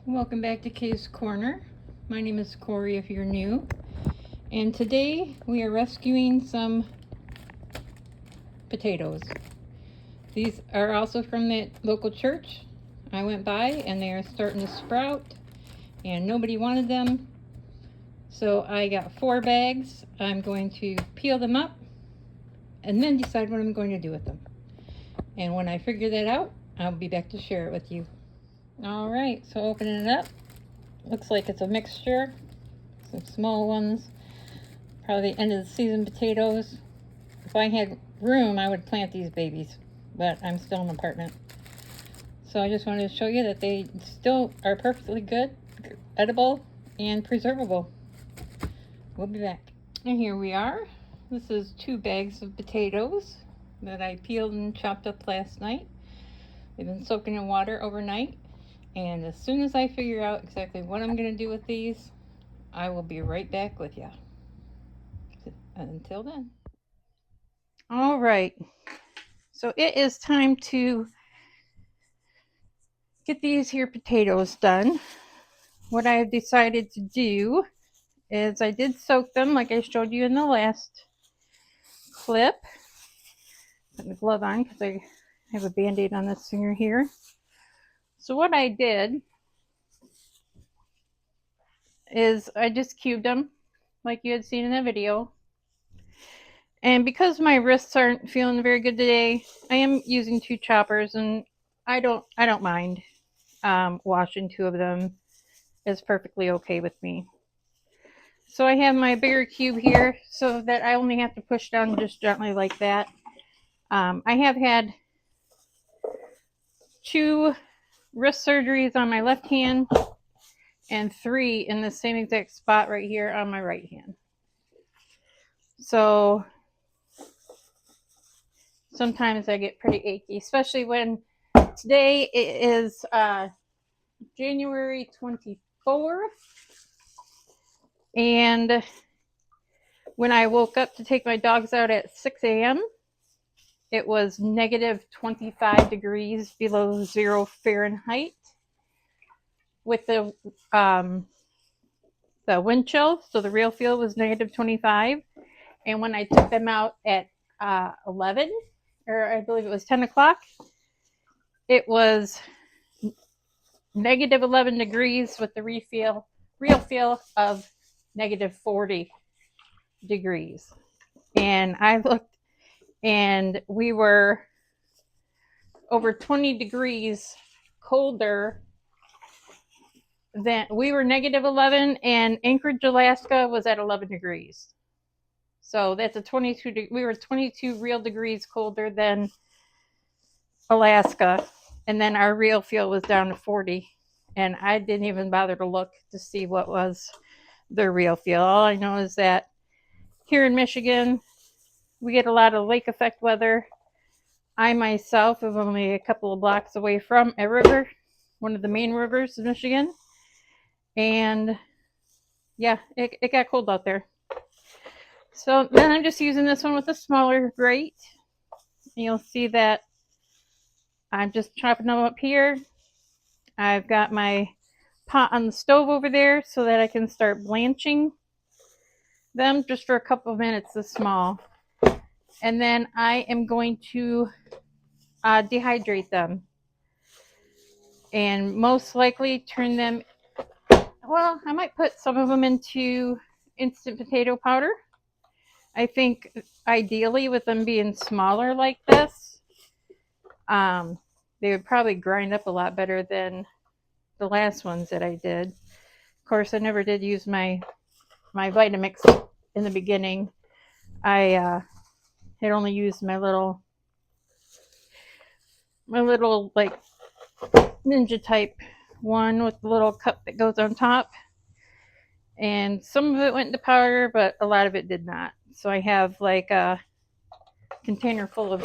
Welcome back to Kay's Corner. My name is Kori if you're new. And today we are rescuing some potatoes. These are also from that local church. I went by and they are starting to sprout and nobody wanted them. So I got 4 bags. I'm going to peel them up and then decide what I'm going to do with them. And when I figure that out, I'll be back to share it with you. Alright, so opening it up. Looks like it's a mixture. Some small ones. Probably the end of the season potatoes. If I had room, I would plant these babies, but I'm still in an apartment. So I just wanted to show you that they still are perfectly good, edible, and preservable. We'll be back. And here we are. This is 2 bags of potatoes that I peeled and chopped up last night. They've been soaking in water overnight. And as soon as I figure out exactly what I'm going to do with these, I will be right back with you. Until then. All right. So it is time to get these here potatoes done. What I have decided to do is I did soak them like I showed you in the last clip. Put the glove on because I have a band-aid on this finger here. So what I did is I just cubed them like you had seen in the video. And because my wrists aren't feeling very good today, I am using 2 choppers, and I don't mind. Washing 2 of them is perfectly okay with me. So I have my bigger cube here so that I only have to push down just gently like that. I have had 2 wrist surgeries on my left hand and 3 in the same exact spot right here on my right hand. So sometimes I get pretty achy, especially when today it is January 24th. And when I woke up to take my dogs out at 6 a.m., it was negative 25 degrees below 0 Fahrenheit with the wind chill. So the real feel was negative 25. And when I took them out at 11, or I believe it was 10 o'clock, it was negative 11 degrees with the real feel of negative 40 degrees. And I looked, and we were over 20 degrees colder than we were negative 11, and Anchorage, Alaska was at 11 degrees. So that's a 22, we were 22 real degrees colder than Alaska. And then our real feel was down to 40. And I didn't even bother to look to see what was the real feel. All I know is that here in Michigan, we get a lot of lake effect weather. I myself am only a couple of blocks away from a river, one of the main rivers of Michigan. And yeah, it got cold out there. So then I'm just using this one with a smaller grate. And you'll see that I'm just chopping them up here. I've got my pot on the stove over there so that I can start blanching them just for a couple of minutes this small. And then I am going to dehydrate them. And most likely turn them, well, I might put some of them into instant potato powder. I think ideally with them being smaller like this, they would probably grind up a lot better than the last ones that I did. Of course, I never did use my Vitamix in the beginning. I had only used my little like ninja type one with the little cup that goes on top. And some of it went into powder, but a lot of it did not. So I have like a container full of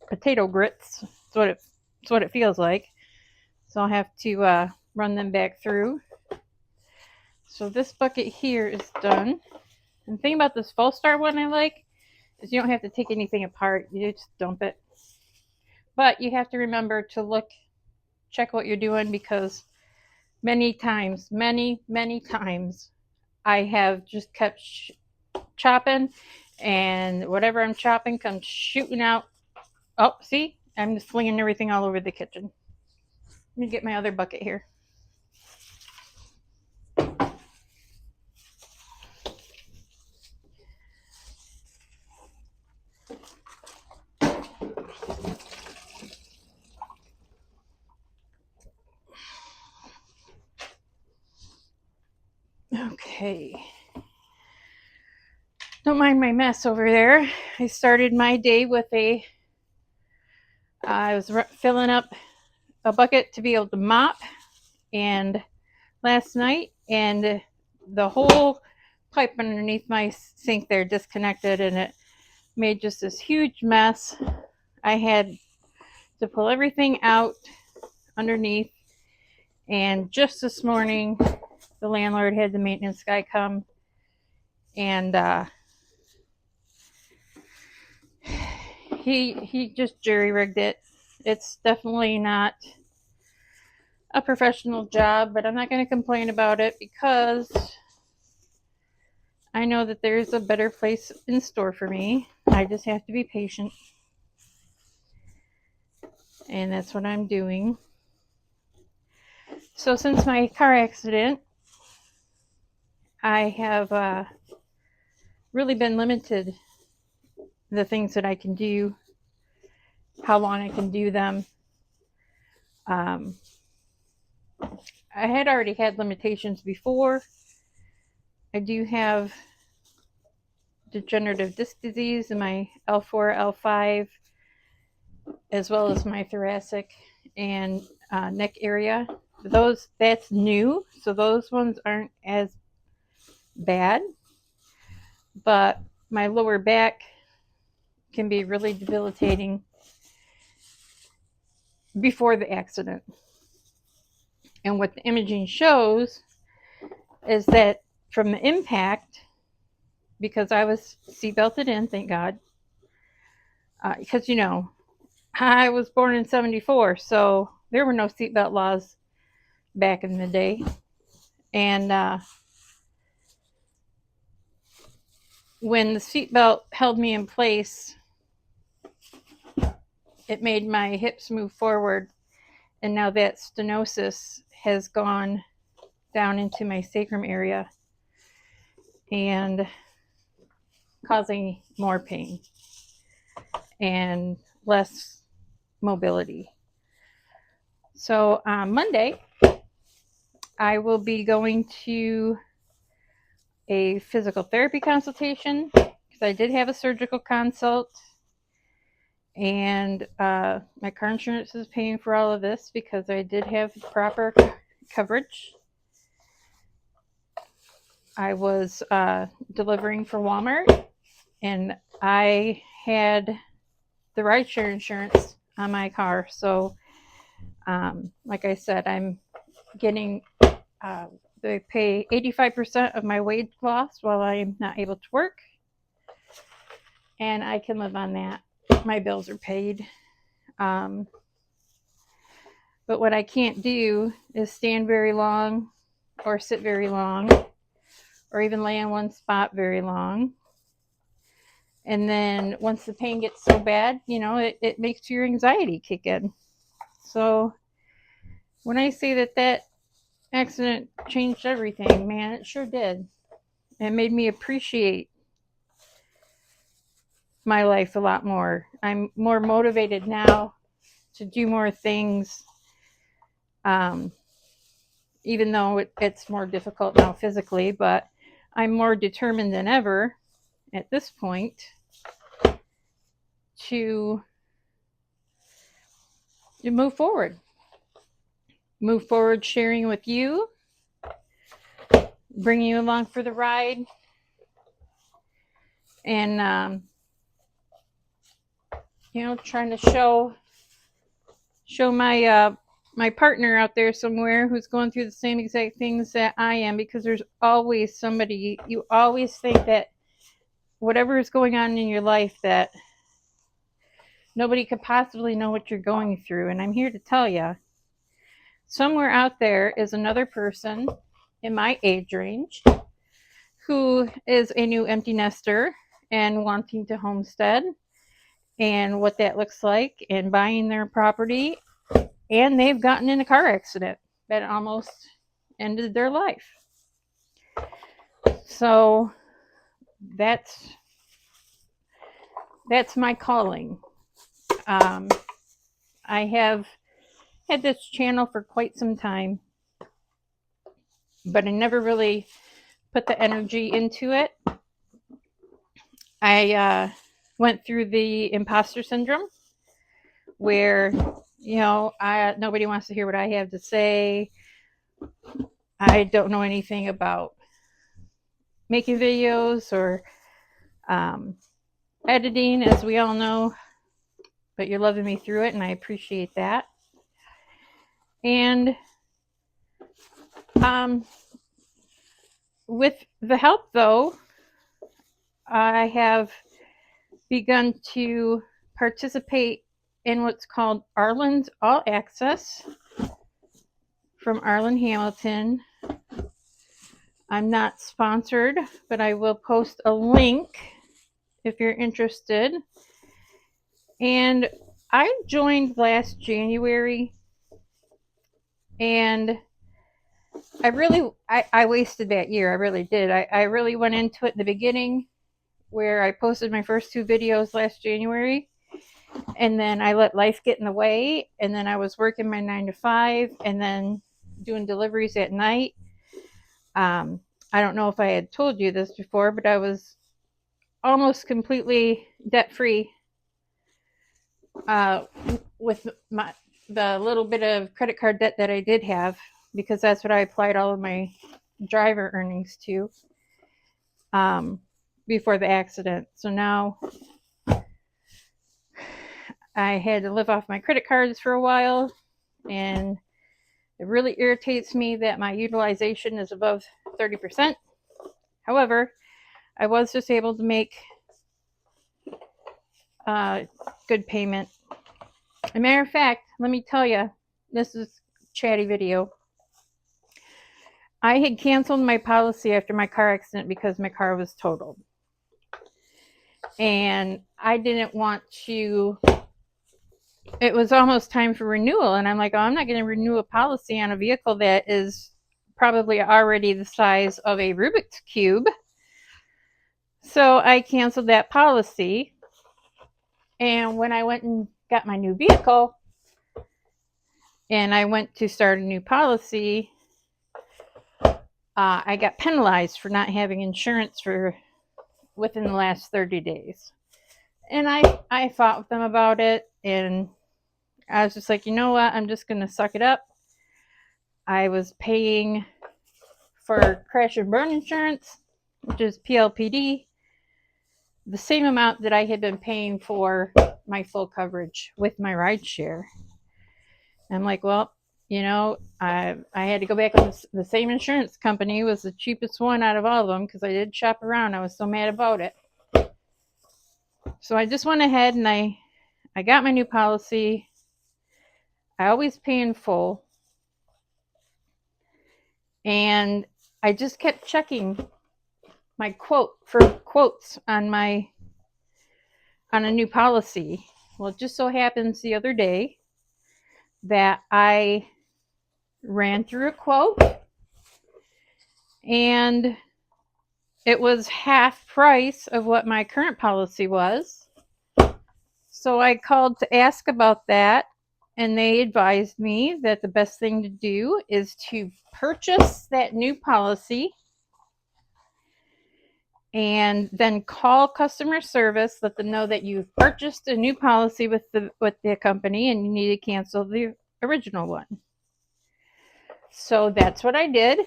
potato grits. That's what it feels like. So I'll have to run them back through. So this bucket here is done. And the thing about this false start one I like is you don't have to take anything apart. You just dump it. But you have to remember to check what you're doing, because many times, many times, I have just kept chopping, and whatever I'm chopping comes shooting out. Oh, see? I'm just slinging everything all over the kitchen. Let me get my other bucket here. Okay. Don't mind my mess over there. I started my day with I was filling up a bucket to be able to mop, and last night, and the whole pipe underneath my sink there disconnected, and it made just this huge mess. I had to pull everything out underneath, and just this morning the landlord had the maintenance guy come, and he just jerry-rigged it. It's definitely not a professional job, but I'm not going to complain about it because I know that there's a better place in store for me. I just have to be patient, and that's what I'm doing. So since my car accident, I have really been limited the things that I can do, how long I can do them. I had already had limitations before. I do have degenerative disc disease in my L4, L5, as well as my thoracic and neck area. That's new, so those ones aren't as bad. But my lower back can be really debilitating before the accident. And what the imaging shows is that from the impact, because I was seatbelted in, thank God, because I was born in 74, so there were no seatbelt laws back in the day. And when the seatbelt held me in place, it made my hips move forward, and now that stenosis has gone down into my sacrum area and causing more pain and less mobility. So on Monday, I will be going to a physical therapy consultation because I did have a surgical consult, and my car insurance is paying for all of this because I did have proper coverage. I was delivering for Walmart, and I had the rideshare insurance on my car. So, like I said, I'm getting, they pay 85% of my wage loss while I'm not able to work, and I can live on that. My bills are paid. But what I can't do is stand very long or sit very long or even lay in one spot very long. And then once the pain gets so bad, it makes your anxiety kick in. So when I say that accident changed everything, man, it sure did. It made me appreciate my life a lot more. I'm more motivated now to do more things, even though it's more difficult now physically, but I'm more determined than ever at this point to move forward. Move forward, sharing with you, bringing you along for the ride, and trying to show my partner out there somewhere who's going through the same exact things that I am, because there's always somebody. You always think that whatever is going on in your life, that nobody could possibly know what you're going through, and I'm here to tell you. somewhere out there is another person in my age range who is a new empty nester and wanting to homestead and what that looks like and buying their property, and they've gotten in a car accident that almost ended their life. So that's my calling. I have had this channel for quite some time, but I never really put the energy into it. I went through the imposter syndrome where, nobody wants to hear what I have to say. I don't know anything about making videos or editing, as we all know, but you're loving me through it, and I appreciate that. And with the help, though, I have begun to participate in what's called Arlen's All Access from Arlen Hamilton. I'm not sponsored, but I will post a link if you're interested. And I joined last January, and I wasted that year. I really did. I really went into it in the beginning where I posted my first 2 videos last January, and then I let life get in the way, and then I was working my 9 to 5 and then doing deliveries at night. I don't know if I had told you this before, but I was almost completely debt-free with the little bit of credit card debt that I did have, because that's what I applied all of my driver earnings to before the accident. So now I had to live off my credit cards for a while, and it really irritates me that my utilization is above 30%. However, I was just able to make good payment. As a matter of fact, let me tell you, this is a chatty video. I had canceled my policy after my car accident because my car was totaled. And I didn't want to, it was almost time for renewal. And I'm like, oh, I'm not going to renew a policy on a vehicle that is probably already the size of a Rubik's Cube. So I canceled that policy. And when I went and got my new vehicle and I went to start a new policy, I got penalized for not having insurance for within the last 30 days. And I fought with them about it, and I was just like, you know what, I'm just going to suck it up. I was paying for crash and burn insurance, which is PLPD, the same amount that I had been paying for my full coverage with my ride share. I'm like, well, I had to go back with the same insurance company. It was the cheapest one out of all of them because I did shop around. I was so mad about it. So I just went ahead and I got my new policy. I always pay in full. And I just kept checking my quotes on a new policy. Well, it just so happens the other day that I ran through a quote, and it was half price of what my current policy was. So I called to ask about that, and they advised me that the best thing to do is to purchase that new policy and then call customer service, let them know that you've purchased a new policy with the company and you need to cancel the original one. So that's what I did,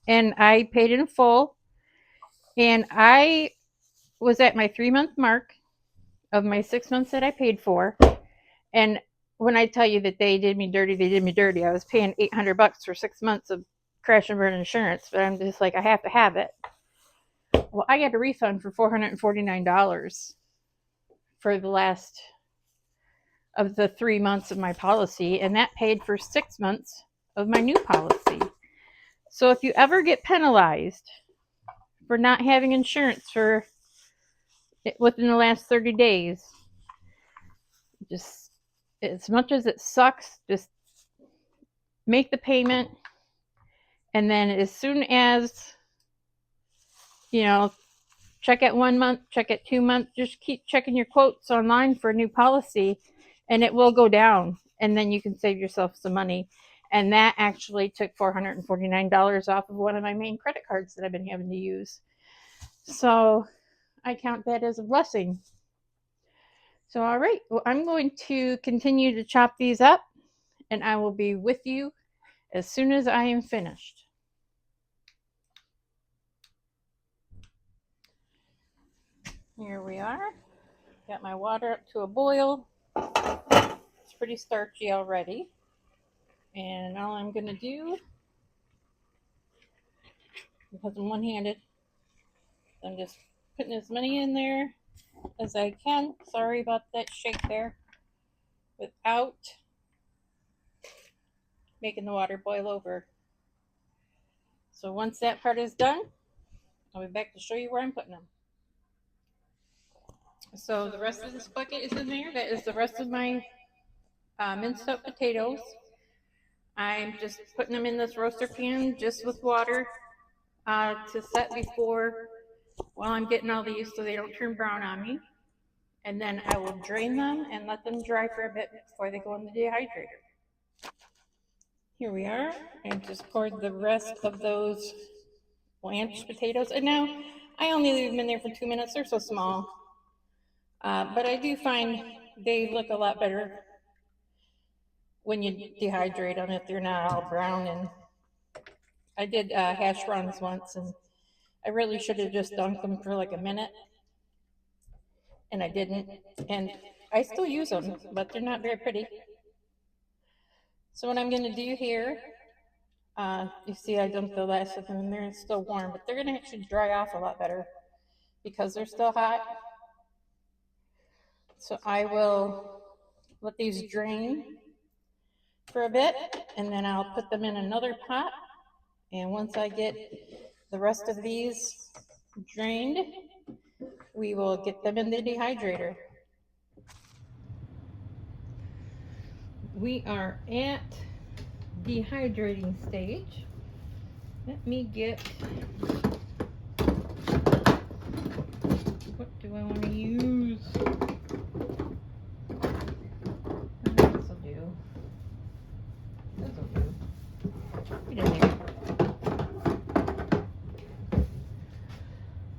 and I paid in full, and I was at my 3-month mark of my 6 months that I paid for. And when I tell you that they did me dirty, they did me dirty. I was paying $800 for 6 months of crash and burn insurance, but I'm just like, I have to have it. Well, I got a refund for $449 for the last of the 3 months of my policy, and that paid for 6 months of my new policy. So if you ever get penalized for not having insurance for within the last 30 days, just as much as it sucks, just make the payment, and then as soon as, you know, check at 1 month, check at 2 months, just keep checking your quotes online for a new policy, and it will go down, and then you can save yourself some money. And that actually took $449 off of one of my main credit cards that I've been having to use. So I count that as a blessing. So, all right, well, I'm going to continue to chop these up, and I will be with you as soon as I am finished. Here we are. Got my water up to a boil. It's pretty starchy already. And all I'm going to do, because I'm one-handed, I'm just putting as many in there as I can. Sorry about that shake there. Without making the water boil over. So once that part is done, I'll be back to show you where I'm putting them. So the rest of this bucket is in there. That is the rest of my minced up potatoes. I'm just putting them in this roaster pan just with water to set before, while I'm getting all these so they don't turn brown on me. And then I will drain them and let them dry for a bit before they go in the dehydrator. Here we are. I just poured the rest of those blanched potatoes. And now I only leave them in there for 2 minutes. They're so small. But I do find they look a lot better when you dehydrate them if they're not all brown. And I did hash browns once, and I really should have just dunked them for like a minute, and I didn't. And I still use them, but they're not very pretty. So what I'm going to do here, you see I dumped the last of them in there. It's still warm, but they're going to actually dry off a lot better because they're still hot. So I will let these drain for a bit, and then I'll put them in another pot. And once I get the rest of these drained, we will get them in the dehydrator. We are at dehydrating stage. Let me get, what do I want to use? This will do. This will do. Put it in there.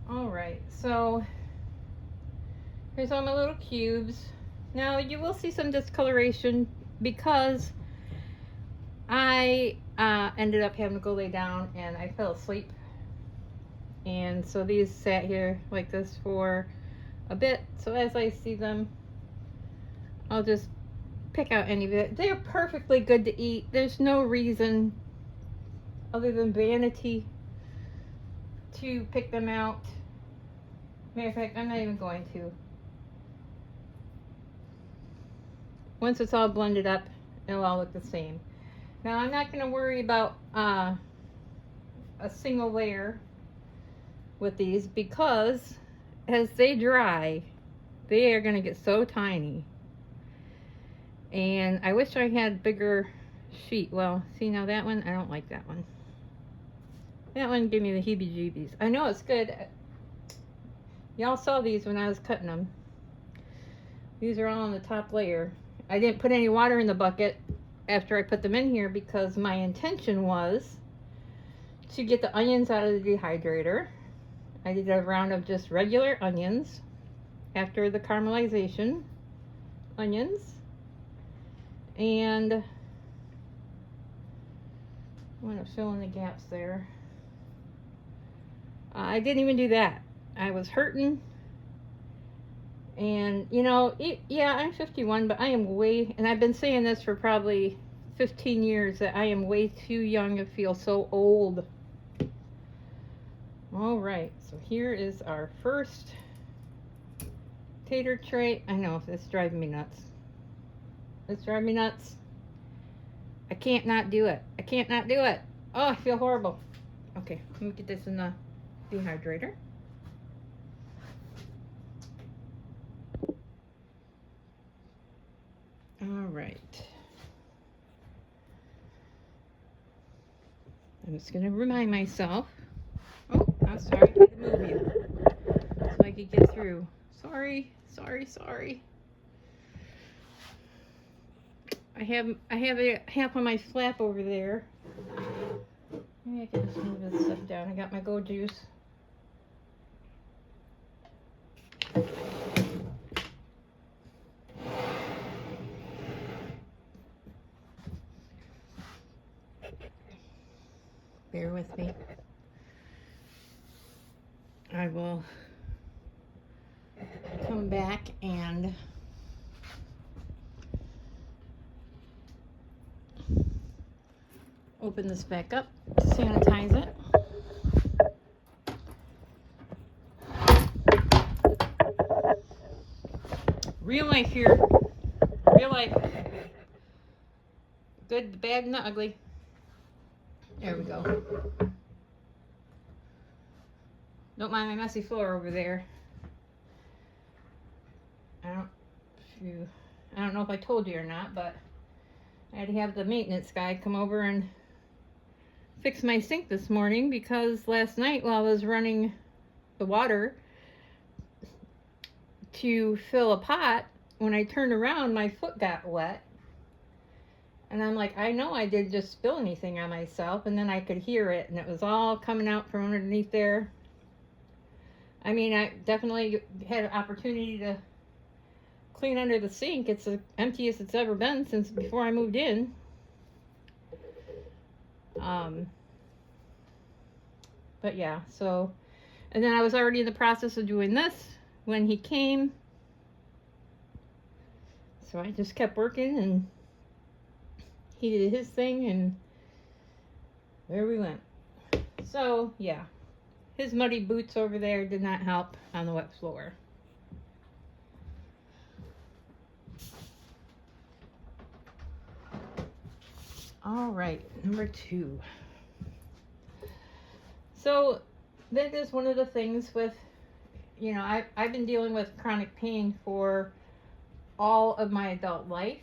Alright, so here's all my little cubes. Now you will see some discoloration because I ended up having to go lay down and I fell asleep. And so these sat here like this for a bit. So as I see them, I'll just pick out any of it. They're perfectly good to eat. There's no reason other than vanity to pick them out. Matter of fact, I'm not even going to. Once it's all blended up, it'll all look the same. Now I'm not going to worry about a single layer with these because as they dry, they are going to get so tiny. And I wish I had bigger sheet. Well, see now that one, I don't like that one. That one gave me the heebie-jeebies. I know it's good. Y'all saw these when I was cutting them. These are all on the top layer. I didn't put any water in the bucket after I put them in here because my intention was to get the onions out of the dehydrator. I did a round of just regular onions after the caramelization onions. And I want to fill in the gaps there. I didn't even do that. I was hurting. And, you know, yeah, I'm 51, but I am way, and I've been saying this for probably 15 years, that I am way too young to feel so old. All right, so here is our first tater tray. I know, it's driving me nuts. It's driving me nuts. I can't not do it. I can't not do it. Oh, I feel horrible. Okay, let me get this in the dehydrator. All right. I'm just going to remind myself. Oh, I'm sorry. I had to move you so I could get through. Sorry. I have a half of my flap over there. Maybe I can just move this stuff down. I got my Go Juice. Bear with me. I will come back and open this back up, sanitize it. Real life here. Real life. Good, the bad, and the ugly. There we go. Don't mind my messy floor over there. I don't know if I told you or not, but I had to have the maintenance guy come over and fix my sink this morning because last night while I was running the water to fill a pot, when I turned around, my foot got wet. And I'm like, I know I didn't just spill anything on myself. And then I could hear it, and it was all coming out from underneath there. I mean, I definitely had an opportunity to clean under the sink. It's the emptiest it's ever been since before I moved in. But yeah, so, and then I was already in the process of doing this when he came. So I just kept working, and he did his thing, and there we went. So yeah, his muddy boots over there did not help on the wet floor. All right, number 2. So that is one of the things with, you know, I've been dealing with chronic pain for all of my adult life.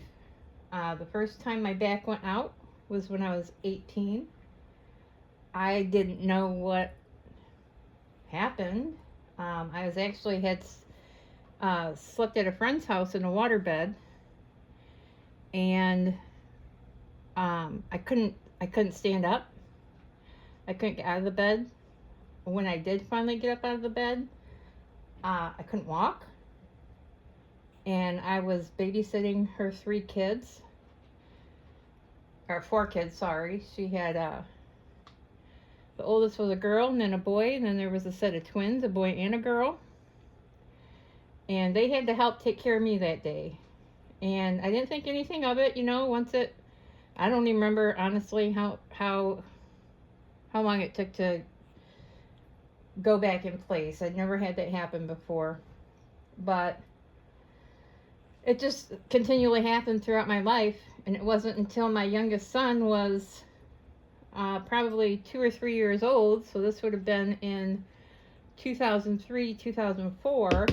The first time my back went out was when I was 18. I didn't know what happened. I was actually had slept at a friend's house in a waterbed, and I couldn't stand up. I couldn't get out of the bed. When I did finally get up out of the bed, I couldn't walk. And I was babysitting her 3 kids. Or 4 kids, sorry. She had, the oldest was a girl and then a boy. And then there was a set of twins, a boy and a girl. And they had to help take care of me that day. And I didn't think anything of it, you know, I don't even remember, honestly, how long it took to go back in place. I'd never had that happen before. But it just continually happened throughout my life. And it wasn't until my youngest son was probably 2 or 3 years old. So this would have been in 2003, 2004,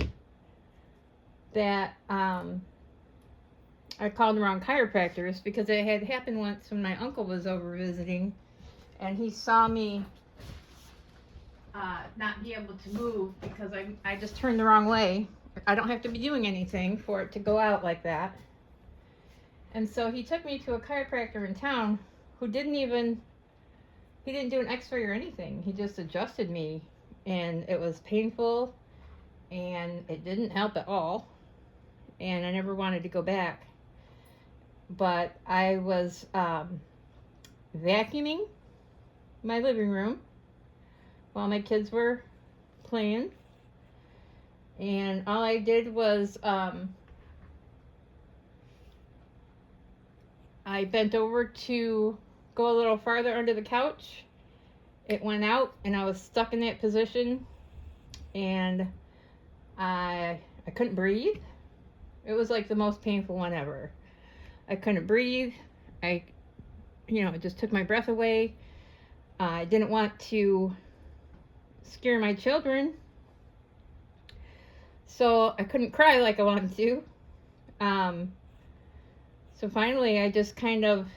that I called the wrong chiropractors, because it had happened once when my uncle was over visiting, and he saw me not be able to move because I just turned the wrong way. I don't have to be doing anything for it to go out like that. And so he took me to a chiropractor in town who he didn't do an x-ray or anything. He just adjusted me, and it was painful, and it didn't help at all. And I never wanted to go back. But I was vacuuming my living room while my kids were playing. And all I did was I bent over to go a little farther under the couch. It went out, and I was stuck in that position, and I couldn't breathe. It was like the most painful one ever. I couldn't breathe. It just took my breath away. I didn't want to scare my children, so I couldn't cry like I wanted to. So finally, I just kind of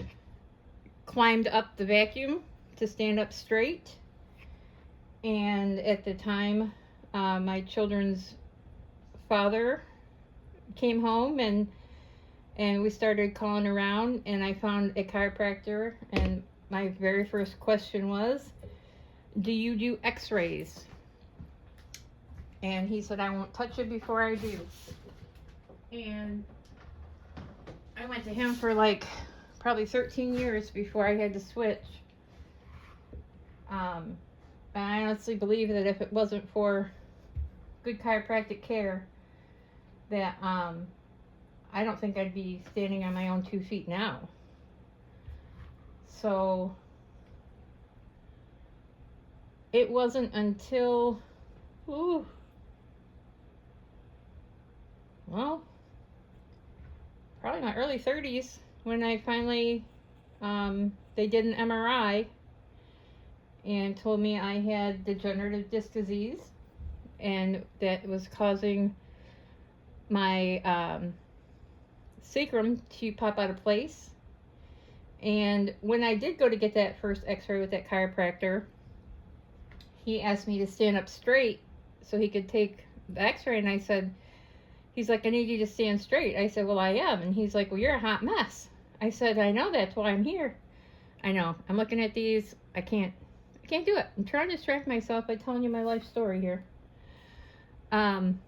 climbed up the vacuum to stand up straight. And at the time, my children's father came home, and we started calling around, and I found a chiropractor, and my very first question was, do you do x-rays? And he said, I won't touch it before I do. And I went to him for like probably 13 years before I had to switch. I honestly believe that if it wasn't for good chiropractic care, that I don't think I'd be standing on my own 2 feet now. So it wasn't until, probably my early 30s when I finally, they did an MRI and told me I had degenerative disc disease, and that was causing my sacrum to pop out of place. And when I did go to get that first x-ray with that chiropractor, he asked me to stand up straight so he could take the x-ray, and I said, he's like, I need you to stand straight. I said, well, I am. And he's like, well, you're a hot mess. I said, I know, that's why I'm here. I know, I'm looking at these, I can't do it. I'm trying to distract myself by telling you my life story here. And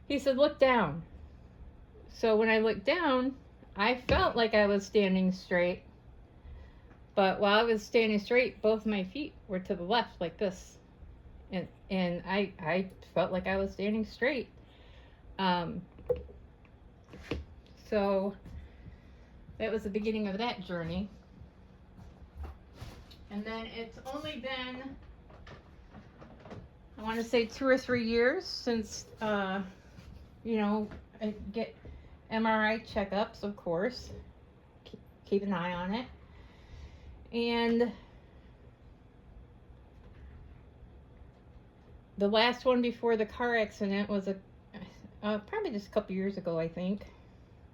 he said, look down. So when I looked down, I felt like I was standing straight. But while I was standing straight, both my feet were to the left like this. And I felt like I was standing straight. So that was the beginning of that journey. And then it's only been, I want to say 2 or 3 years since, I get MRI checkups, of course. Keep an eye on it. And the last one before the car accident was probably just a couple years ago, I think.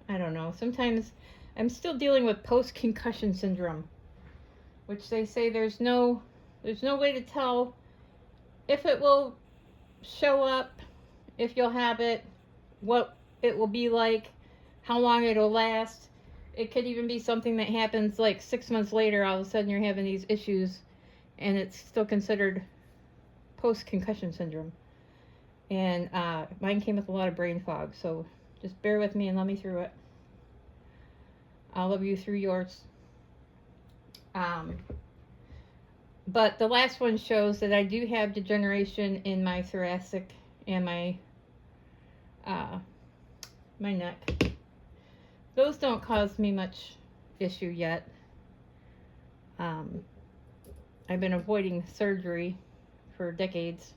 I don't know. Sometimes I'm still dealing with post-concussion syndrome, which they say there's no way to tell if it will show up, if you'll have it, what it will be like, how long it'll last. It could even be something that happens like 6 months later, all of a sudden you're having these issues, and it's still considered post-concussion syndrome. And mine came with a lot of brain fog, so just bear with me and let me through it. I'll love you through yours. But the last one shows that I do have degeneration in my thoracic and my neck. Those don't cause me much issue yet. I've been avoiding surgery for decades.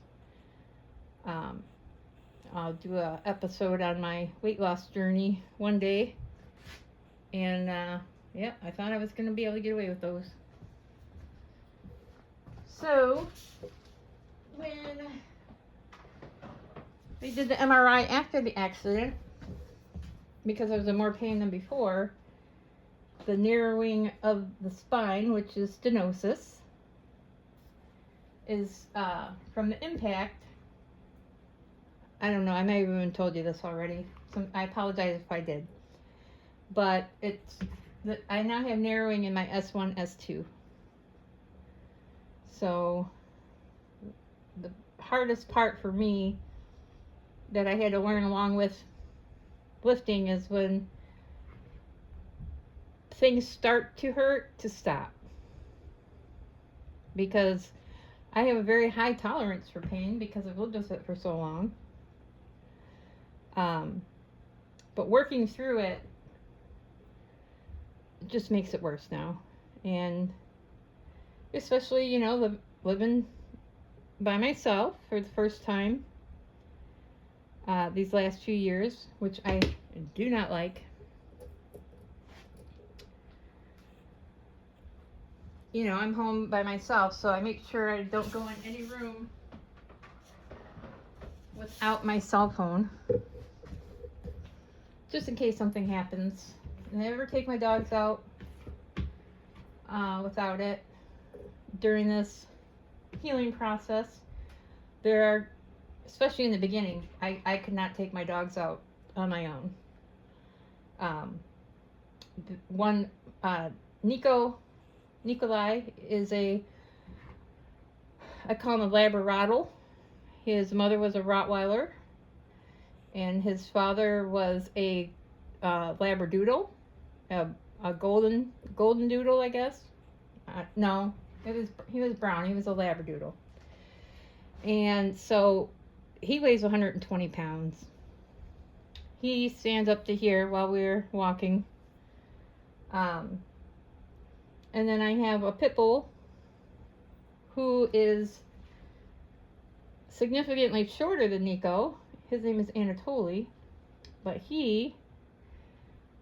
I'll do an episode on my weight loss journey one day. And I thought I was going to be able to get away with those. So, when they did the MRI after the accident, because I was in more pain than before, the narrowing of the spine, which is stenosis, is from the impact. I don't know, I may have even told you this already. So I apologize if I did. But I now have narrowing in my S1, S2. So the hardest part for me that I had to learn along with lifting is when things start to hurt, to stop. Because I have a very high tolerance for pain because I've lived with it for so long. But working through it just makes it worse now. And especially, living by myself for the first time. these last few years, which I do not like. You know, I'm home by myself, so I make sure I don't go in any room without my cell phone, just in case something happens. I never take my dogs out without it. During this healing process, there are, especially in the beginning, I could not take my dogs out on my own. Nikolai is I call him a Labradoodle. His mother was a Rottweiler, and his father was a Labradoodle, a golden doodle, I guess. No, he was brown. He was a Labradoodle, and so he weighs 120 pounds. He stands up to here while we're walking. And then I have a pit bull who is significantly shorter than Nico. His name is Anatoly, but he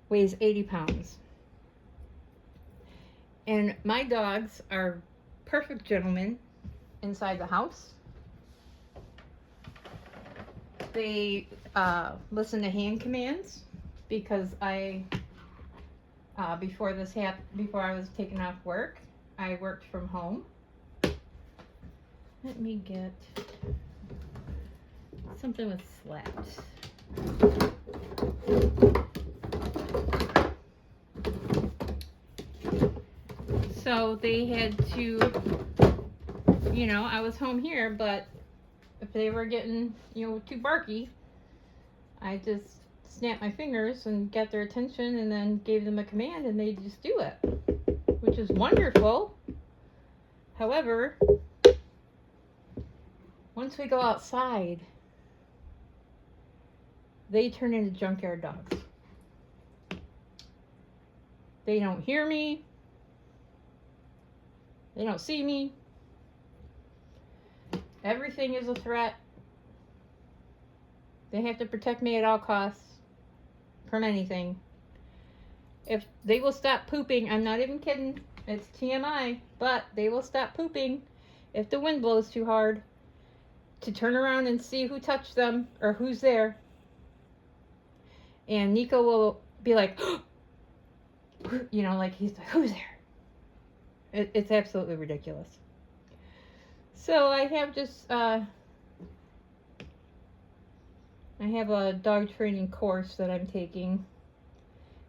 weighs 80 pounds. And my dogs are perfect gentlemen inside the house. They listen to hand commands because before I was taken off work, I worked from home. Let me get something with slats. So they had to, you know, I was home here, but if they were getting, you know, too barky, I just snapped my fingers and got their attention and then gave them a command and they just do it, which is wonderful. However, once we go outside, they turn into junkyard dogs. They don't hear me. They don't see me. Everything is a threat. They have to protect me at all costs from anything. If they will stop pooping, I'm not even kidding, it's TMI, but they will stop pooping if the wind blows too hard, to turn around and see who touched them or who's there. And Nico will be like, you know, like he's like, who's there? It's absolutely ridiculous. So I have just, I have a dog training course that I'm taking.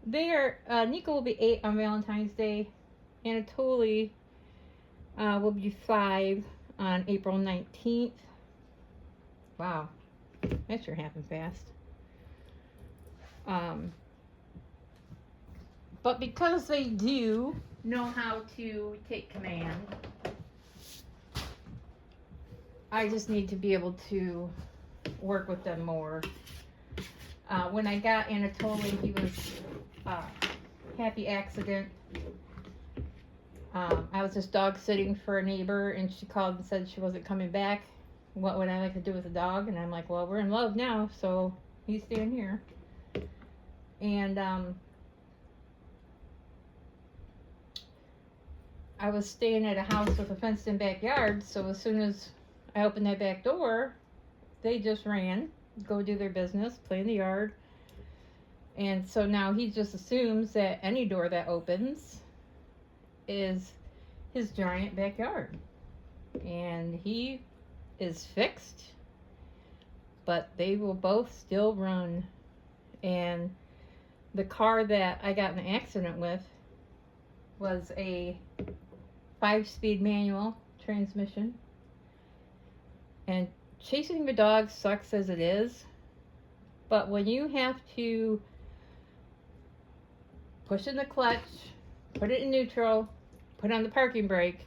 Nico will be 8 on Valentine's Day. Anatoly will be 5 on April 19th. Wow, that sure happened fast. But because they do know how to take command, I just need to be able to work with them more. When I got Anatoly, he was happy accident. I was just dog sitting for a neighbor and she called and said she wasn't coming back. What would I like to do with a dog? And I'm like, well, we're in love now, so he's staying here. And I was staying at a house with a fenced in backyard, so as soon as I opened that back door, they just ran, go do their business, play in the yard. And so now he just assumes that any door that opens is his giant backyard. And he is fixed, but they will both still run. And the car that I got in an accident with was a 5-speed manual transmission. And chasing the dog sucks as it is, but when you have to push in the clutch, put it in neutral, put on the parking brake,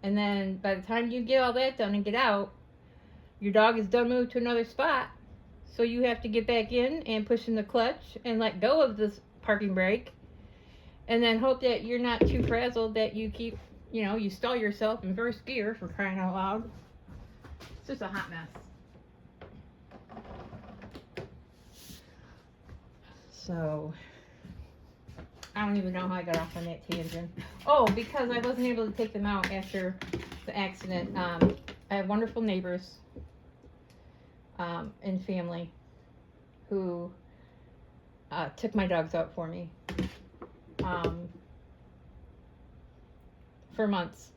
and then by the time you get all that done and get out, your dog is done moved to another spot, so you have to get back in and push in the clutch and let go of this parking brake, and then hope that you're not too frazzled that you keep, you know, you stall yourself in first gear, for crying out loud. It's just a hot mess. So I don't even know how I got off on that tangent. Oh, because I wasn't able to take them out after the accident. I have wonderful neighbors and family who took my dogs out for me for months.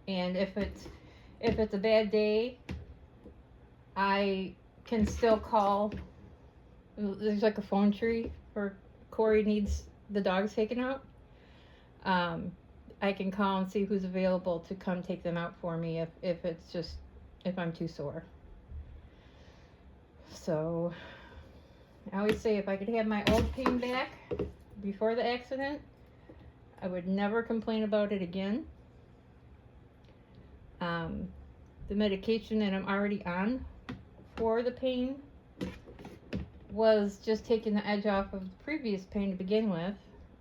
And if it's a bad day, I can still call. There's like a phone tree where Kori needs the dogs taken out. I can call and see who's available to come take them out for me if I'm too sore. So I always say if I could have my old pain back before the accident, I would never complain about it again. The medication that I'm already on for the pain was just taking the edge off of the previous pain to begin with.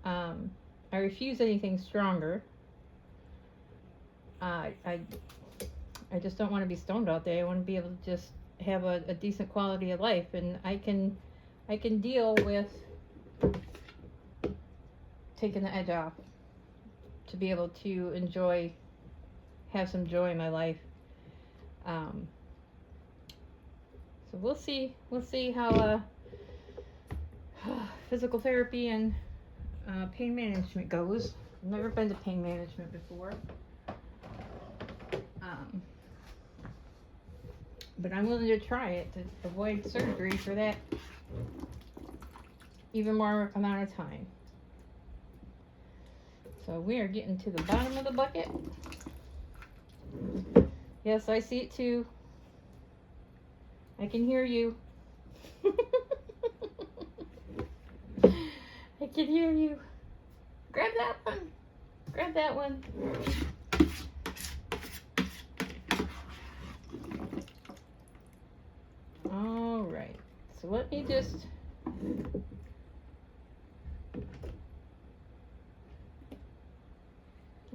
I refuse anything stronger. I just don't want to be stoned all day. I want to be able to just have a decent quality of life, and I can deal with taking the edge off to be able to have some joy in my life. So we'll see how physical therapy and pain management goes. I've never been to pain management before. But I'm willing to try it to avoid surgery for that even more amount of time. So we are getting to the bottom of the bucket. Yes, I see it too. I can hear you. I can hear you. Grab that one. Grab that one. All right. So let me just... I'm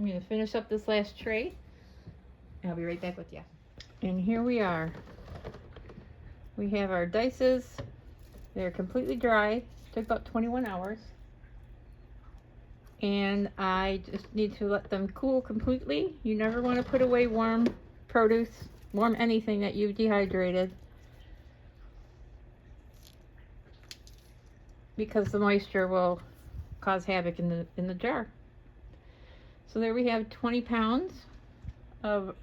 going to finish up this last tray. And I'll be right back with you. And here we are. We have our dices. They're completely dry. Took about 21 hours. And I just need to let them cool completely. You never want to put away warm produce, warm anything that you've dehydrated, because the moisture will cause havoc in the jar. So there we have 20 pounds of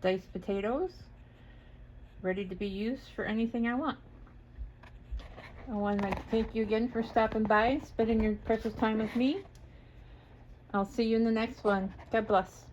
diced potatoes ready to be used for anything I want. I want to thank you again for stopping by and spending your precious time with me. I'll see you in the next one. God bless.